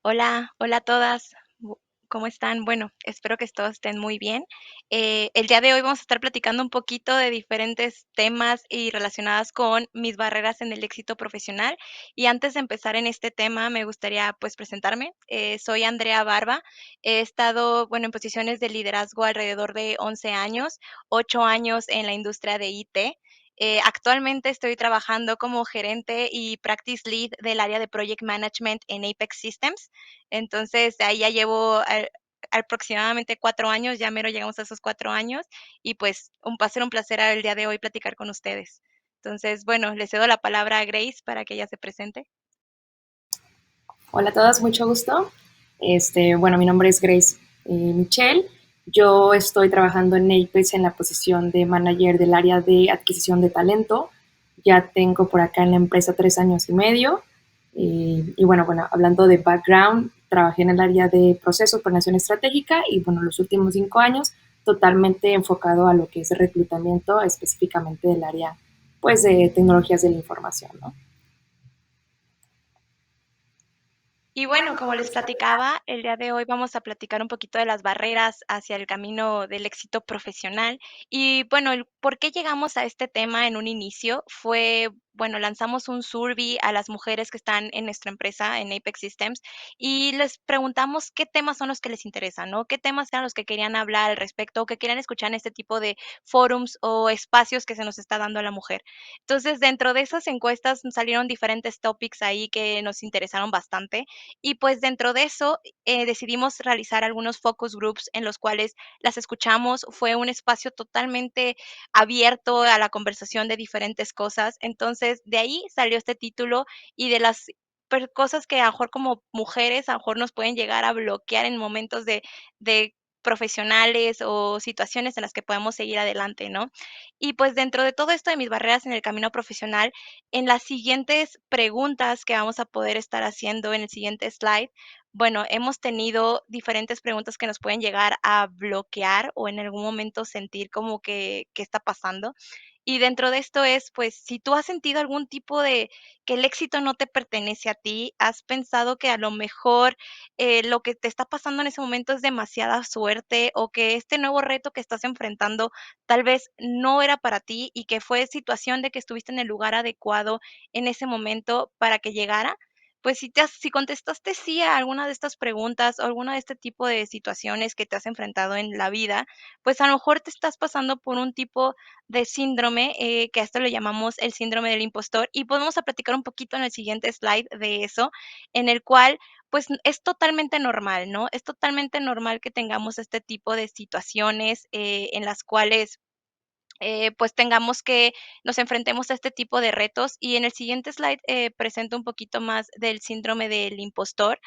Hola, hola a todas. ¿Cómo están? Bueno, espero que todos estén muy bien. El día de hoy vamos a estar platicando un poquito de diferentes temas y relacionadas con mis barreras en el éxito profesional. Y antes de empezar en este tema, me gustaría pues presentarme. Soy Andrea Barba. He estado, bueno, en posiciones de liderazgo alrededor de 11 años, 8 años en la industria de IT. Actualmente estoy trabajando como gerente y practice lead del área de Project Management en Apex Systems. Entonces, ahí ya llevo aproximadamente 4 años, ya mero llegamos a esos 4 años y pues va a ser un placer el día de hoy platicar con ustedes. Entonces, bueno, le cedo la palabra a Grace para que ella se presente. Hola a todas, mucho gusto. Bueno, mi nombre es Grace Michelle. Yo estoy trabajando en Apex en la posición de manager del área de adquisición de talento. Ya tengo por acá en la empresa 3 años y medio. Y bueno, hablando de background, trabajé en el área de procesos, planeación estratégica y bueno, los últimos 5 años totalmente enfocado a lo que es reclutamiento, específicamente del área pues de tecnologías de la información, ¿no? Y bueno, como les platicaba, el día de hoy vamos a platicar un poquito de las barreras hacia el camino del éxito profesional. Y bueno, el por qué llegamos a este tema en un inicio fue, bueno, lanzamos un survey a las mujeres que están en nuestra empresa, en Apex Systems, y les preguntamos qué temas son los que les interesan, ¿no? ¿Qué temas eran los que querían hablar al respecto o que querían escuchar en este tipo de forums o espacios que se nos está dando a la mujer? Entonces, dentro de esas encuestas salieron diferentes topics ahí que nos interesaron bastante y pues dentro de eso, decidimos realizar algunos focus groups en los cuales las escuchamos. Fue un espacio totalmente abierto a la conversación de diferentes cosas. Entonces, de ahí salió este título y de las cosas que a lo mejor como mujeres, a lo mejor nos pueden llegar a bloquear en momentos de profesionales o situaciones en las que podemos seguir adelante, ¿no? Y pues dentro de todo esto de mis barreras en el camino profesional, en las siguientes preguntas que vamos a poder estar haciendo en el siguiente slide, bueno, hemos tenido diferentes preguntas que nos pueden llegar a bloquear o en algún momento sentir como que, ¿qué está pasando? Y dentro de esto es, pues, si tú has sentido algún tipo de que el éxito no te pertenece a ti, has pensado que a lo mejor lo que te está pasando en ese momento es demasiada suerte o que este nuevo reto que estás enfrentando tal vez no era para ti y que fue situación de que estuviste en el lugar adecuado en ese momento para que llegara, pues si contestaste sí a alguna de estas preguntas o alguna de este tipo de situaciones que te has enfrentado en la vida, pues a lo mejor te estás pasando por un tipo de síndrome, que a esto le llamamos el síndrome del impostor, y podemos a platicar un poquito en el siguiente slide de eso, en el cual, pues, es totalmente normal, ¿no? Es totalmente normal que tengamos este tipo de situaciones, en las cuales pues tengamos que nos enfrentemos a este tipo de retos. Y en el siguiente slide presento un poquito más del síndrome del impostor,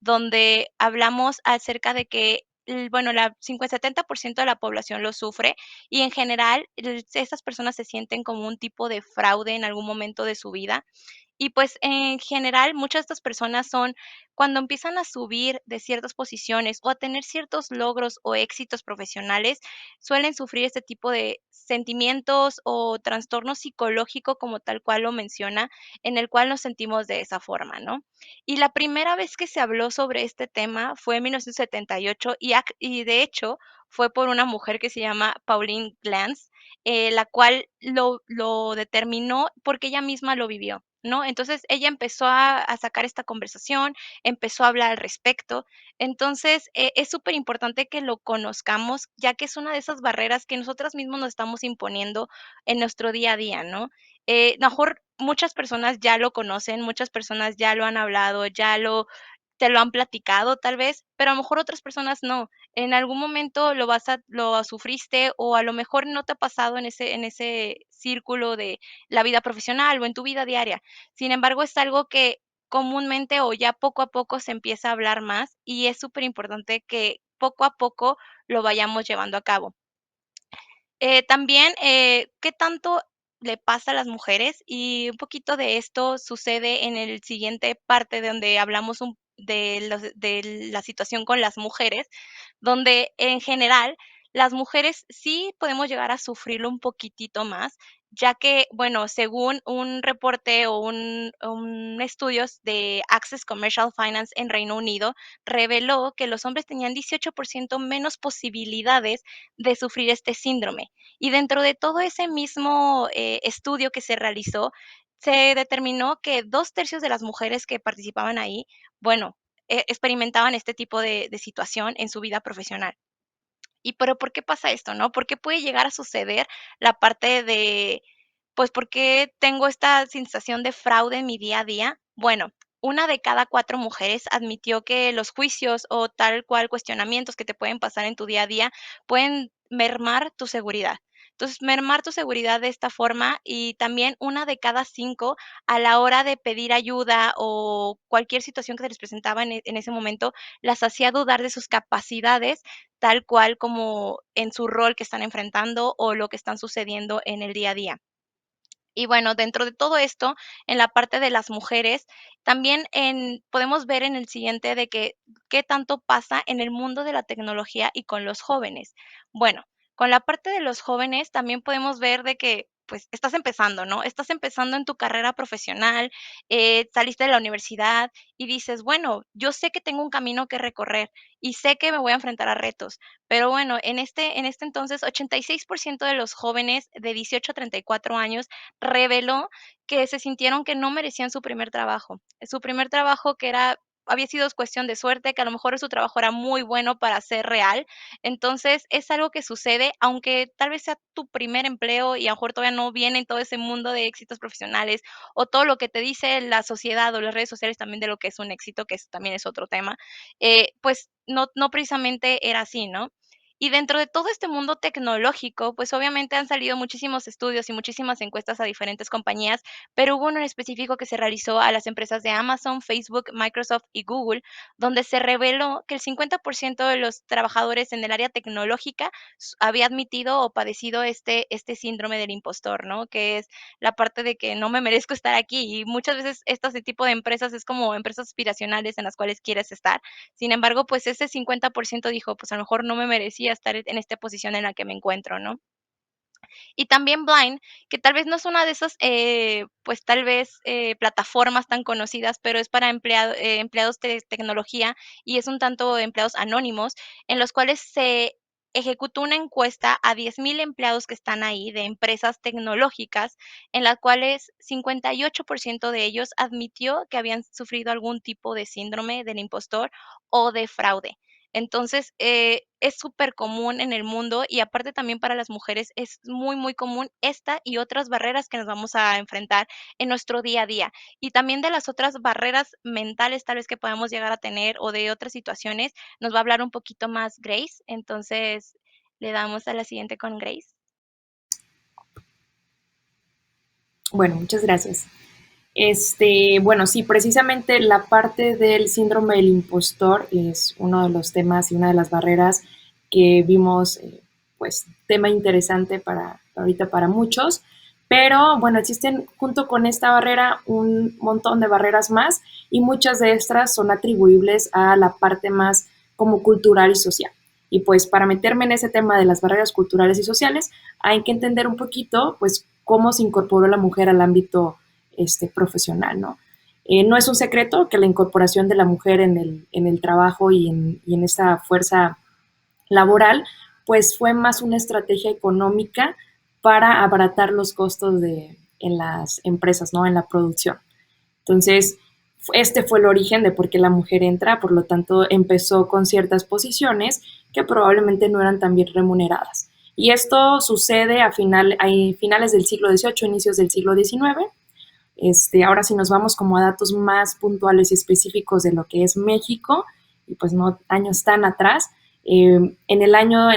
donde hablamos acerca de que, bueno, la 50-70% de la población lo sufre y en general esas personas se sienten como un tipo de fraude en algún momento de su vida y pues, en general, muchas de estas personas son cuando empiezan a subir de ciertas posiciones o a tener ciertos logros o éxitos profesionales, suelen sufrir este tipo de sentimientos o trastorno psicológico, como tal cual lo menciona, en el cual nos sentimos de esa forma, ¿no? Y la primera vez que se habló sobre este tema fue en 1978 y de hecho fue por una mujer que se llama Pauline Clance, la cual lo determinó porque ella misma lo vivió, ¿no? Entonces, ella empezó a sacar esta conversación, empezó a hablar al respecto. Entonces, es súper importante que lo conozcamos, ya que es una de esas barreras que nosotras mismos nos estamos imponiendo en nuestro día a día, ¿no? A lo mejor muchas personas ya lo conocen, muchas personas ya lo han hablado, te lo han platicado tal vez, pero a lo mejor otras personas no. En algún momento lo sufriste o a lo mejor no te ha pasado en ese círculo de la vida profesional o en tu vida diaria. Sin embargo, es algo que comúnmente o ya poco a poco se empieza a hablar más y es súper importante que poco a poco lo vayamos llevando a cabo. También, ¿qué tanto le pasa a las mujeres? Y un poquito de esto sucede en el siguiente parte de donde hablamos de la situación con las mujeres, donde en general las mujeres sí podemos llegar a sufrirlo un poquitito más, ya que, bueno, según un reporte o un estudios de Access Commercial Finance en Reino Unido, reveló que los hombres tenían 18% menos posibilidades de sufrir este síndrome. Y dentro de todo ese mismo, estudio que se realizó, se determinó que 2/3 de las mujeres que participaban ahí, bueno, experimentaban este tipo de situación en su vida profesional. Y, pero, ¿por qué pasa esto, no? ¿Por qué puede llegar a suceder la parte de, pues, por qué tengo esta sensación de fraude en mi día a día? Bueno, una de cada 4 mujeres admitió que los juicios o tal cual cuestionamientos que te pueden pasar en tu día a día pueden mermar tu seguridad. Entonces, mermar tu seguridad de esta forma y también una de cada 5 a la hora de pedir ayuda o cualquier situación que se les presentaba en ese momento, las hacía dudar de sus capacidades tal cual como en su rol que están enfrentando o lo que están sucediendo en el día a día. Y bueno, dentro de todo esto, en la parte de las mujeres, también podemos ver en el siguiente de que qué tanto pasa en el mundo de la tecnología y con los jóvenes. Bueno, con la parte de los jóvenes también podemos ver de que pues estás empezando, ¿no? Estás empezando en tu carrera profesional, saliste de la universidad y dices, bueno, yo sé que tengo un camino que recorrer y sé que me voy a enfrentar a retos, pero bueno, en este entonces, 86% de los jóvenes de 18 a 34 años reveló que se sintieron que no merecían su primer trabajo. Su primer trabajo que había sido cuestión de suerte, que a lo mejor su trabajo era muy bueno para ser real. Entonces, es algo que sucede, aunque tal vez sea tu primer empleo y a lo mejor todavía no viene en todo ese mundo de éxitos profesionales o todo lo que te dice la sociedad o las redes sociales también de lo que es un éxito, que eso también es otro tema, pues no precisamente era así, ¿no? Y dentro de todo este mundo tecnológico, pues obviamente han salido muchísimos estudios y muchísimas encuestas a diferentes compañías, pero hubo uno en específico que se realizó a las empresas de Amazon, Facebook, Microsoft y Google, donde se reveló que el 50% de los trabajadores en el área tecnológica había admitido o padecido este síndrome del impostor, ¿no? Que es la parte de que no me merezco estar aquí y muchas veces este tipo de empresas es como empresas aspiracionales en las cuales quieres estar. Sin embargo, pues ese 50% dijo, pues a lo mejor no me merecía estar en esta posición en la que me encuentro, ¿no? Y también Blind, que tal vez no es una de esas, pues tal vez plataformas tan conocidas, pero es para empleados de tecnología y es un tanto empleados anónimos, en los cuales se ejecutó una encuesta a 10,000 empleados que están ahí de empresas tecnológicas, en las cuales 58% de ellos admitió que habían sufrido algún tipo de síndrome del impostor o de fraude. Entonces, es súper común en el mundo y aparte también para las mujeres es muy, muy común esta y otras barreras que nos vamos a enfrentar en nuestro día a día. Y también de las otras barreras mentales tal vez que podamos llegar a tener o de otras situaciones, nos va a hablar un poquito más Grace. Entonces, le damos a la siguiente con Grace. Bueno, muchas gracias. Bueno, sí, precisamente la parte del síndrome del impostor es uno de los temas y una de las barreras que vimos, pues, tema interesante para ahorita para muchos. Pero bueno, existen junto con esta barrera un montón de barreras más y muchas de estas son atribuibles a la parte más como cultural y social. Y pues para meterme en ese tema de las barreras culturales y sociales, hay que entender un poquito, pues, cómo se incorporó la mujer al ámbito profesional, ¿no? No es un secreto que la incorporación de la mujer en el trabajo y en esta fuerza laboral, pues fue más una estrategia económica para abaratar los costos en las empresas, ¿no? En la producción. Entonces, este fue el origen de por qué la mujer entra, por lo tanto, empezó con ciertas posiciones que probablemente no eran tan bien remuneradas. Y esto sucede a finales del siglo XVIII, inicios del siglo XIX. Ahora si nos vamos como a datos más puntuales y específicos de lo que es México, y pues no años tan atrás, en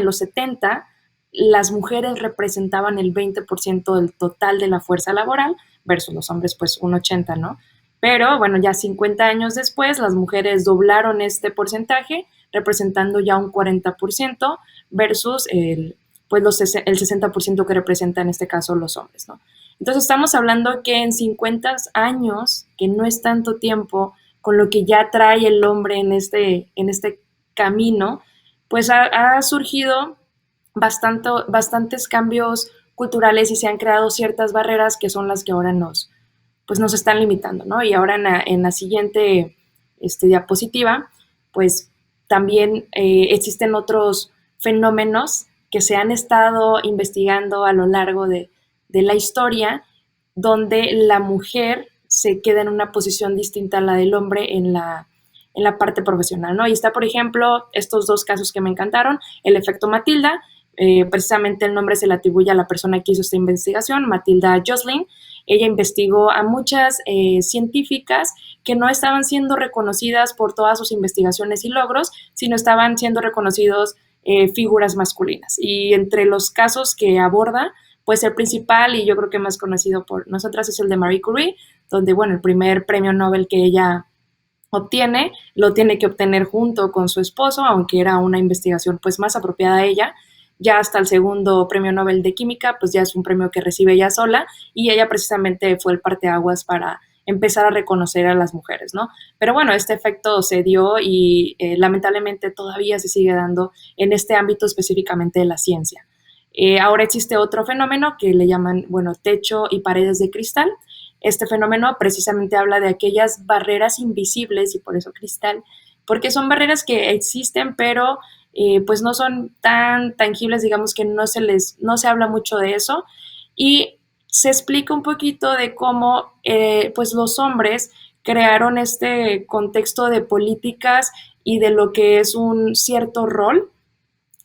los 70, las mujeres representaban el 20% del total de la fuerza laboral versus los hombres pues un 80%, ¿no? Pero bueno, ya 50 años después, las mujeres doblaron este porcentaje, representando ya un 40% versus pues el 60% que representa en este caso los hombres, ¿no? Entonces estamos hablando que en 50 años, que no es tanto tiempo, con lo que ya trae el hombre en este camino, pues ha surgido bastantes cambios culturales y se han creado ciertas barreras que son las que ahora pues nos están limitando, ¿no? Y ahora en la siguiente diapositiva, pues también existen otros fenómenos que se han estado investigando a lo largo de la historia, donde la mujer se queda en una posición distinta a la del hombre en la parte profesional, ¿no? Y está, por ejemplo, estos dos casos que me encantaron, el efecto Matilda, precisamente el nombre se le atribuye a la persona que hizo esta investigación, Matilda Joslin. Ella investigó a muchas científicas que no estaban siendo reconocidas por todas sus investigaciones y logros, sino estaban siendo reconocidos figuras masculinas. Y entre los casos que aborda, pues el principal y yo creo que más conocido por nosotras es el de Marie Curie, donde, bueno, el primer premio Nobel que ella obtiene, lo tiene que obtener junto con su esposo, aunque era una investigación pues más apropiada a ella. Ya hasta el segundo premio Nobel de Química, pues ya es un premio que recibe ella sola y ella precisamente fue el parteaguas para empezar a reconocer a las mujeres, ¿no? Pero bueno, este efecto se dio y lamentablemente todavía se sigue dando en este ámbito específicamente de la ciencia. Ahora existe otro fenómeno que le llaman, bueno, techo y paredes de cristal. Este fenómeno precisamente habla de aquellas barreras invisibles y por eso cristal, porque son barreras que existen, pero pues no son tan tangibles, digamos que no se habla mucho de eso. Y se explica un poquito de cómo pues los hombres crearon este contexto de políticas y de lo que es un cierto rol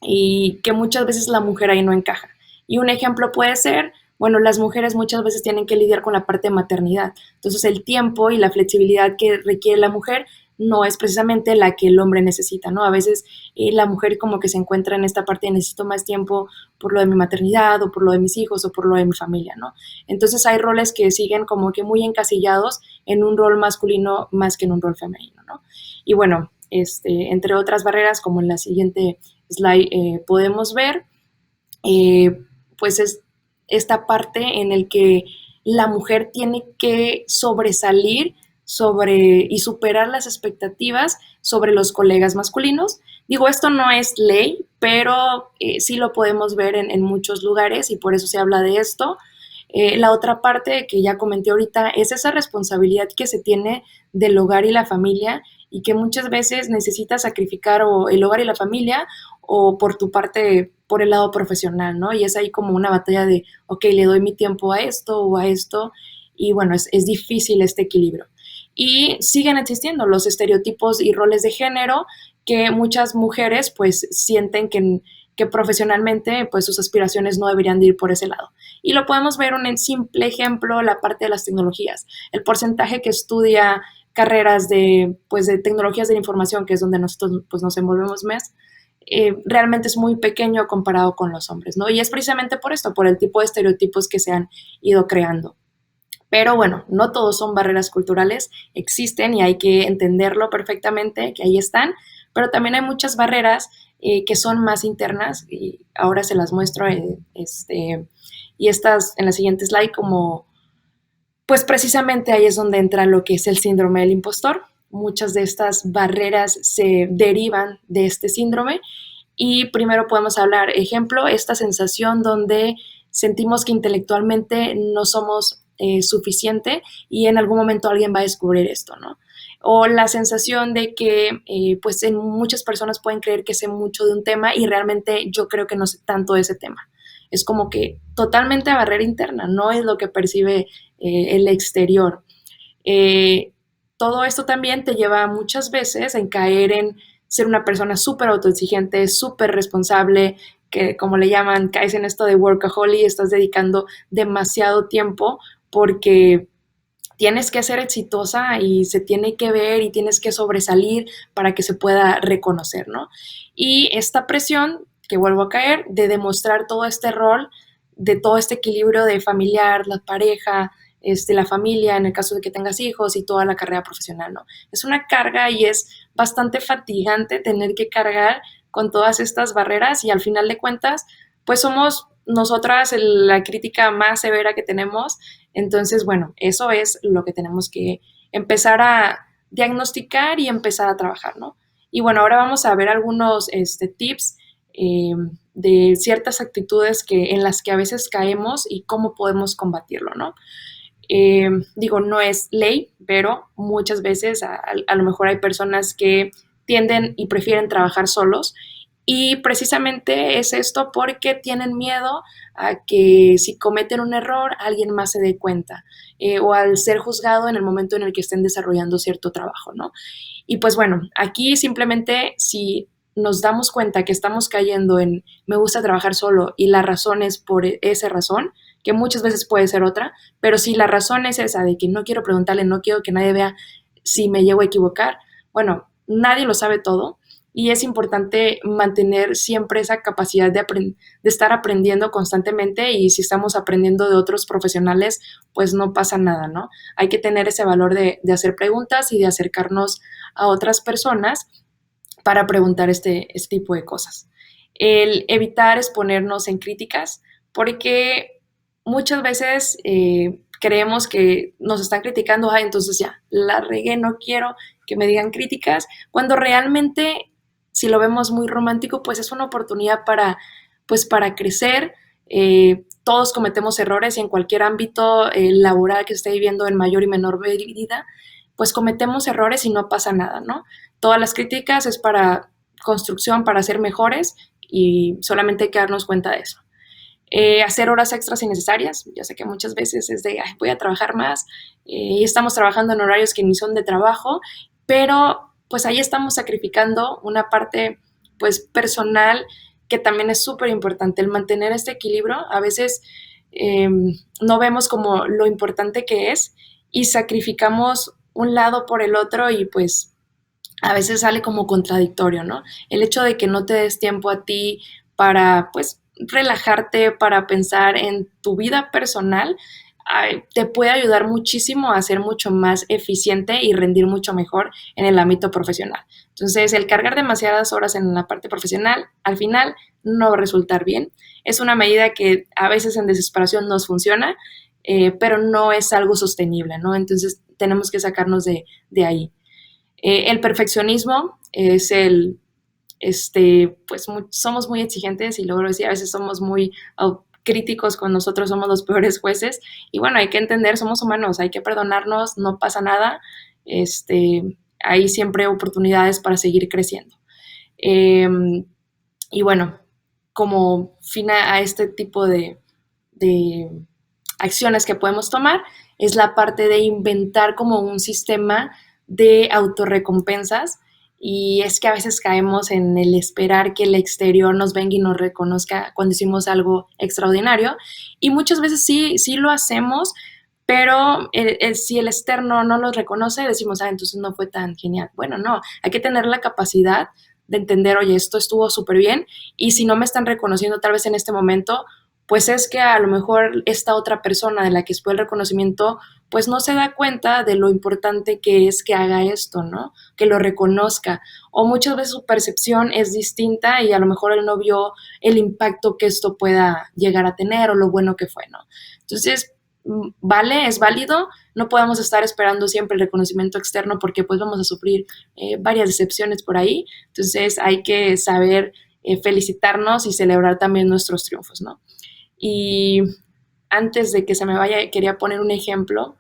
y que muchas veces la mujer ahí no encaja. Y un ejemplo puede ser, bueno, las mujeres muchas veces tienen que lidiar con la parte de maternidad. Entonces el tiempo y la flexibilidad que requiere la mujer no es precisamente la que el hombre necesita, ¿no? A veces la mujer como que se encuentra en esta parte de necesito más tiempo por lo de mi maternidad o por lo de mis hijos o por lo de mi familia, ¿no? Entonces hay roles que siguen como que muy encasillados en un rol masculino más que en un rol femenino, ¿no? Y bueno, entre otras barreras, como en la siguiente slide podemos ver, eh, pues es esta parte en el que la mujer tiene que sobresalir y superar las expectativas sobre los colegas masculinos. Digo, esto no es ley, pero sí lo podemos ver en muchos lugares y por eso se habla de esto. La otra parte que ya comenté ahorita es esa responsabilidad que se tiene del hogar y la familia y que muchas veces necesitas sacrificar o el hogar y la familia o por tu parte, por el lado profesional, ¿no? Y es ahí como una batalla de, ok, le doy mi tiempo a esto o a esto y bueno, es difícil este equilibrio. Y siguen existiendo los estereotipos y roles de género que muchas mujeres pues sienten que profesionalmente pues sus aspiraciones no deberían de ir por ese lado. Y lo podemos ver un simple ejemplo, la parte de las tecnologías. El porcentaje que estudia carreras pues, de tecnologías de la información, que es donde nosotros pues, nos envolvemos más, realmente es muy pequeño comparado con los hombres, ¿no? Y es precisamente por esto, por el tipo de estereotipos que se han ido creando. Pero bueno, no todos son barreras culturales, existen y hay que entenderlo perfectamente, que ahí están, pero también hay muchas barreras que son más internas y ahora se las muestro y estas en la siguiente slide como, pues precisamente ahí es donde entra lo que es el síndrome del impostor. Muchas de estas barreras se derivan de este síndrome y primero podemos hablar, ejemplo, esta sensación donde sentimos que intelectualmente no somos suficiente y en algún momento alguien va a descubrir esto, ¿no? O la sensación de que pues en muchas personas pueden creer que sé mucho de un tema y realmente yo creo que no sé tanto de ese tema. Es como que totalmente a barrera interna, no es lo que percibe el exterior. Eh, Todo esto también te lleva muchas veces en caer en ser una persona súper autoexigente, súper responsable, que como le llaman, caes en esto de workaholic, estás dedicando demasiado tiempo porque tienes que ser exitosa y se tiene que ver y tienes que sobresalir para que se pueda reconocer, ¿no? Y esta presión, que vuelvo a caer, de demostrar todo este rol, de todo este equilibrio de familiar, la pareja, la familia, en el caso de que tengas hijos y toda la carrera profesional, ¿no? Es una carga y es bastante fatigante tener que cargar con todas estas barreras y al final de cuentas, pues somos nosotras la crítica más severa que tenemos. Entonces, bueno, eso es lo que tenemos que empezar a diagnosticar y empezar a trabajar, ¿no? Y bueno, ahora vamos a ver algunos tips eh, de ciertas actitudes en las que a veces caemos y cómo podemos combatirlo, ¿no? Digo, no es ley, pero muchas veces a lo mejor hay personas que tienden y prefieren trabajar solos y precisamente es esto porque tienen miedo a que si cometen un error alguien más se dé cuenta o al ser juzgado en el momento en el que estén desarrollando cierto trabajo, ¿no? Y pues bueno, aquí simplemente si nos damos cuenta que estamos cayendo en me gusta trabajar solo y la razón es por esa razón, que muchas veces puede ser otra, pero si la razón es esa de que no quiero preguntarle, no quiero que nadie vea si me llego a equivocar, bueno, nadie lo sabe todo y es importante mantener siempre esa capacidad de estar aprendiendo constantemente y si estamos aprendiendo de otros profesionales, pues no pasa nada, ¿no? Hay que tener ese valor de hacer preguntas y de acercarnos a otras personas para preguntar este tipo de cosas. El evitar exponernos en críticas, porque muchas veces creemos que nos están criticando, ah, entonces ya, la regué, no quiero que me digan críticas, cuando realmente, si lo vemos muy romántico, pues es una oportunidad pues para crecer. Todos cometemos errores y en cualquier ámbito laboral que esté viviendo en mayor y menor medida, pues cometemos errores y no pasa nada, ¿no? Todas las críticas es para construcción, para ser mejores y solamente hay que darnos cuenta de eso. Hacer horas extras innecesarias. Yo sé que muchas veces es de, ay, voy a trabajar más y estamos trabajando en horarios que ni son de trabajo, pero pues ahí estamos sacrificando una parte pues personal que también es súper importante, el mantener este equilibrio. A veces eh, no vemos como lo importante que es y sacrificamos un lado por el otro y pues a veces sale como contradictorio, ¿no? El hecho de que no te des tiempo a ti para, pues, relajarte, para pensar en tu vida personal, te puede ayudar muchísimo a ser mucho más eficiente y rendir mucho mejor en el ámbito profesional. Entonces, el cargar demasiadas horas en la parte profesional, al final no va a resultar bien. Es una medida que a veces en desesperación nos funciona, pero no es algo sostenible, ¿no? Entonces, tenemos que sacarnos de ahí. El perfeccionismo es pues somos muy exigentes y luego decía, a veces somos muy críticos con nosotros, somos los peores jueces y bueno, hay que entender, somos humanos, hay que perdonarnos, no pasa nada, hay siempre oportunidades para seguir creciendo. Eh, y bueno, como fina a este tipo de acciones que podemos tomar es la parte de inventar como un sistema de autorrecompensas y es que a veces caemos en el esperar que el exterior nos venga y nos reconozca cuando hicimos algo extraordinario y muchas veces sí lo hacemos, pero si el externo no lo reconoce, decimos, ah, entonces no fue tan genial. Bueno, no, hay que tener la capacidad de entender, oye, esto estuvo súper bien y si no me están reconociendo tal vez en este momento, pues es que a lo mejor esta otra persona de la que fue el reconocimiento, pues no se da cuenta de lo importante que es que haga esto, ¿no? Que lo reconozca. O muchas veces su percepción es distinta y a lo mejor él no vio el impacto que esto pueda llegar a tener o lo bueno que fue, ¿no? Entonces, vale, es válido, no podemos estar esperando siempre el reconocimiento externo porque pues vamos a sufrir varias decepciones por ahí, entonces hay que saber felicitarnos y celebrar también nuestros triunfos, ¿no? Y antes de que se me vaya, quería poner un ejemplo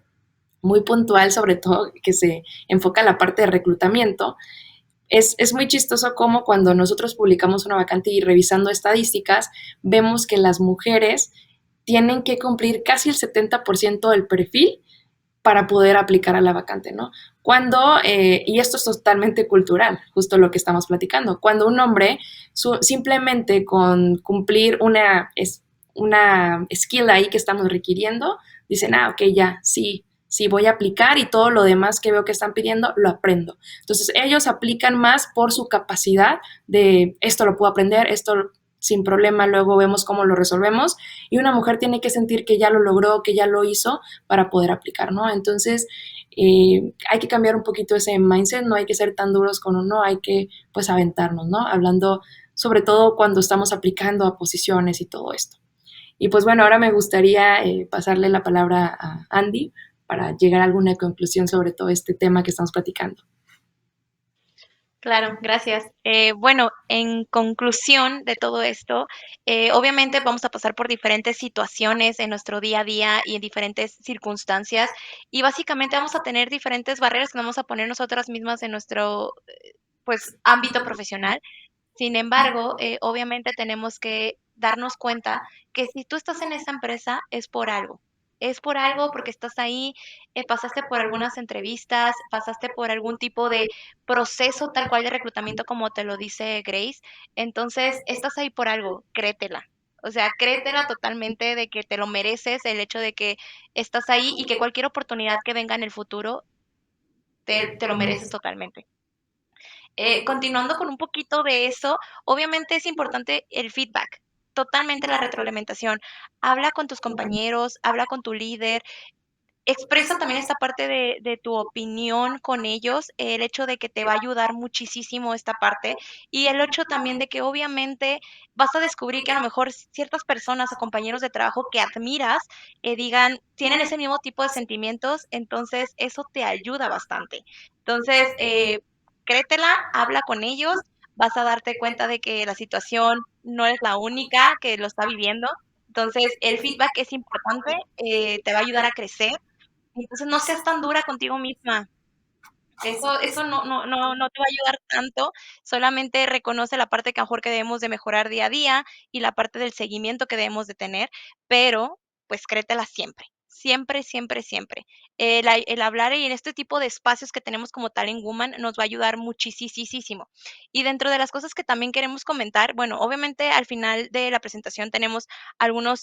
muy puntual, sobre todo que se enfoca en la parte de reclutamiento. Es muy chistoso cómo cuando nosotros publicamos una vacante y revisando estadísticas, vemos que las mujeres tienen que cumplir casi el 70% del perfil para poder aplicar a la vacante, ¿no? Y esto es totalmente cultural, justo lo que estamos platicando, cuando un hombre simplemente con cumplir una skill ahí que estamos requiriendo, dicen, ah, ok, ya, sí, voy a aplicar y todo lo demás que veo que están pidiendo, lo aprendo. Entonces, ellos aplican más por su capacidad de esto lo puedo aprender, esto sin problema, luego vemos cómo lo resolvemos y una mujer tiene que sentir que ya lo logró, que ya lo hizo para poder aplicar, ¿no? Entonces, hay que cambiar un poquito ese mindset, no hay que ser tan duros con uno, hay que pues aventarnos, ¿no? Hablando sobre todo cuando estamos aplicando a posiciones y todo esto. Y pues bueno, ahora me gustaría pasarle la palabra a Andy para llegar a alguna conclusión sobre todo este tema que estamos platicando. Claro, gracias. Bueno, en conclusión de todo esto, obviamente vamos a pasar por diferentes situaciones en nuestro día a día y en diferentes circunstancias, y básicamente vamos a tener diferentes barreras que vamos a poner nosotras mismas en nuestro, pues, ámbito profesional. Sin embargo, obviamente tenemos que darnos cuenta que si tú estás en esa empresa es por algo. Es por algo porque estás ahí, pasaste por algunas entrevistas, pasaste por algún tipo de proceso tal cual de reclutamiento como te lo dice Grace. Entonces, estás ahí por algo, créetela. O sea, créetela totalmente de que te lo mereces, el hecho de que estás ahí y que cualquier oportunidad que venga en el futuro, te lo mereces totalmente. Continuando con un poquito de eso, obviamente es importante el feedback, totalmente la retroalimentación. Habla con tus compañeros, habla con tu líder, expresa también esta parte de tu opinión con ellos, el hecho de que te va a ayudar muchísimo esta parte, y el hecho también de que obviamente vas a descubrir que a lo mejor ciertas personas o compañeros de trabajo que admiras, digan tienen ese mismo tipo de sentimientos, entonces eso te ayuda bastante. Entonces, créetela, habla con ellos, vas a darte cuenta de que la situación no es la única que lo está viviendo. Entonces, el feedback es importante, te va a ayudar a crecer. Entonces, no seas tan dura contigo misma. Eso no te va a ayudar tanto, solamente reconoce la parte que a lo mejor que debemos de mejorar día a día y la parte del seguimiento que debemos de tener, pero, pues, créetela siempre, siempre, siempre, siempre. El hablar y en este tipo de espacios que tenemos como tal en Woman nos va a ayudar muchisisísimo. Y dentro de las cosas que también queremos comentar, bueno, obviamente al final de la presentación tenemos algunos,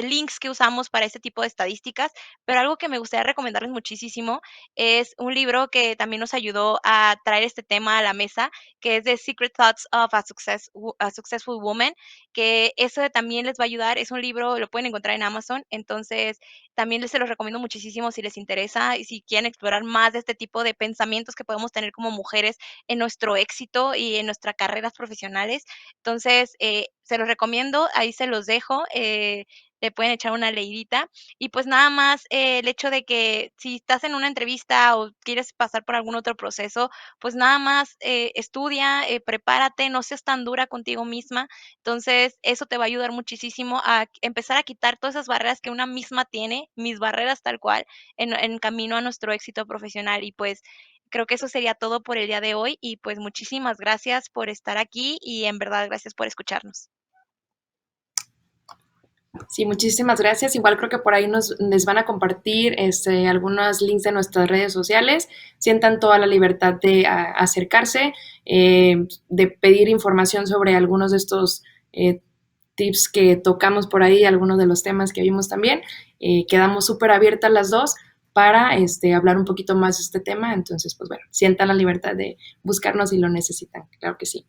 links que usamos para este tipo de estadísticas, pero algo que me gustaría recomendarles muchísimo es un libro que también nos ayudó a traer este tema a la mesa, que es The Secret Thoughts of a Successful Woman, que eso también les va a ayudar. Es un libro, lo pueden encontrar en Amazon, entonces también les se los recomiendo muchísimo si les interesa y si quieren explorar más de este tipo de pensamientos que podemos tener como mujeres en nuestro éxito y en nuestras carreras profesionales. Entonces, se los recomiendo, ahí se los dejo, le pueden echar una leidita. Y pues nada más, el hecho de que si estás en una entrevista o quieres pasar por algún otro proceso, pues nada más, estudia, prepárate, no seas tan dura contigo misma. Entonces, eso te va a ayudar muchísimo a empezar a quitar todas esas barreras que una misma tiene, mis barreras tal cual, en camino a nuestro éxito profesional. Y pues, creo que eso sería todo por el día de hoy y pues muchísimas gracias por estar aquí y en verdad gracias por escucharnos. Sí, muchísimas gracias. Igual creo que por ahí les van a compartir algunos links de nuestras redes sociales. Sientan toda la libertad de acercarse, de pedir información sobre algunos de estos tips que tocamos por ahí, algunos de los temas que vimos también. Quedamos súper abiertas las dos para hablar un poquito más de este tema. Entonces, pues bueno, sientan la libertad de buscarnos si lo necesitan. Claro que sí.